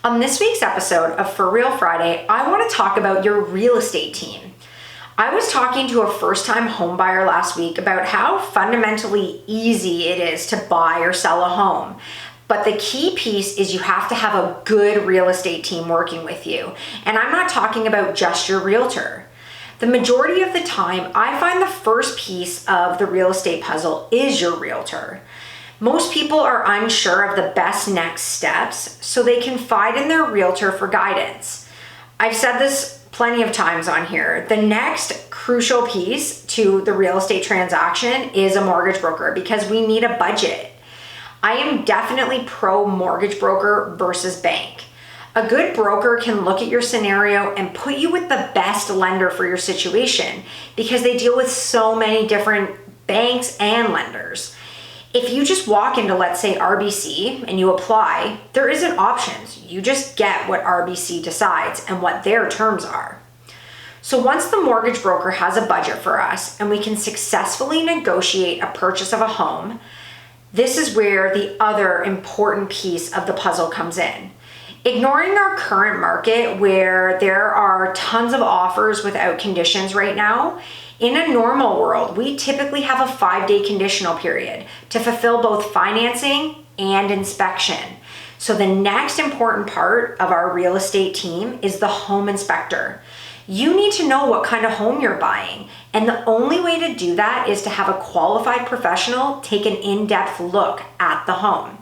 On this week's episode of For Real Friday, I want to talk about your real estate team. I was talking to a first-time home buyer last week about how fundamentally easy it is to buy or sell a home. But the key piece is you have to have a good real estate team working with you. And I'm not talking about just your realtor. The majority of the time, I find the first piece of the real estate puzzle is your realtor. Most people are unsure of the best next steps, so they confide in their realtor for guidance. I've said this plenty of times on here. The next crucial piece to the real estate transaction is a mortgage broker because we need a budget. I am definitely pro mortgage broker versus bank. A good broker can look at your scenario and put you with the best lender for your situation because they deal with so many different banks and lenders. If you just walk into, let's say, RBC and you apply, there isn't options. You just get what RBC decides and what their terms are. So once the mortgage broker has a budget for us and we can successfully negotiate a purchase of a home, this is where the other important piece of the puzzle comes in. Ignoring our current market where there are tons of offers without conditions right now, in a normal world, we typically have a 5-day conditional period to fulfill both financing and inspection. So the next important part of our real estate team is the home inspector. You need to know what kind of home you're buying, and the only way to do that is to have a qualified professional take an in-depth look at the home.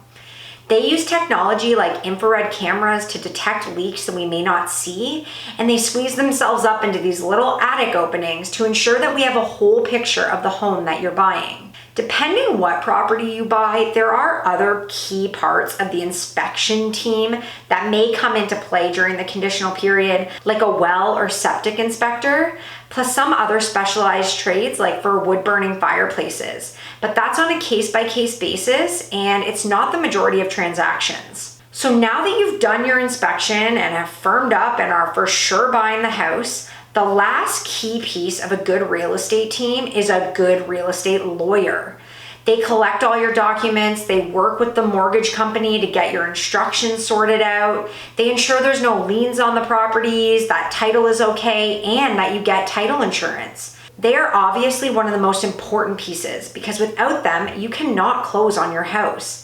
They use technology like infrared cameras to detect leaks that we may not see, and they squeeze themselves up into these little attic openings to ensure that we have a whole picture of the home that you're buying. Depending what property you buy, there are other key parts of the inspection team that may come into play during the conditional period, like a well or septic inspector, plus some other specialized trades like for wood-burning fireplaces. But that's on a case-by-case basis, and it's not the majority of transactions. So now that you've done your inspection and have firmed up and are for sure buying the house, the last key piece of a good real estate team is a good real estate lawyer. They collect all your documents, they work with the mortgage company to get your instructions sorted out, they ensure there's no liens on the properties, that title is okay, and that you get title insurance. They are obviously one of the most important pieces because without them, you cannot close on your house.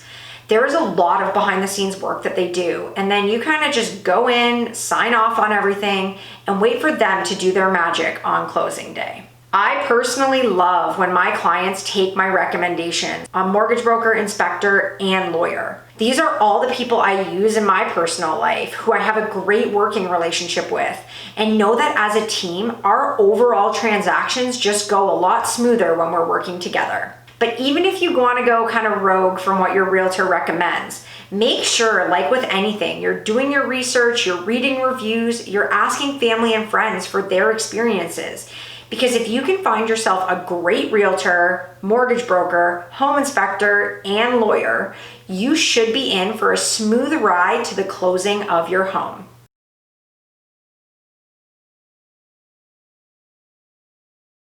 There is a lot of behind the scenes work that they do, and then you kind of just go in, sign off on everything, and wait for them to do their magic on closing day. I personally love when my clients take my recommendations on mortgage broker, inspector, and lawyer. These are all the people I use in my personal life who I have a great working relationship with, and know that as a team, our overall transactions just go a lot smoother when we're working together. But even if you want to go kind of rogue from what your realtor recommends, make sure, like with anything, you're doing your research, you're reading reviews, you're asking family and friends for their experiences. Because if you can find yourself a great realtor, mortgage broker, home inspector, and lawyer, you should be in for a smooth ride to the closing of your home.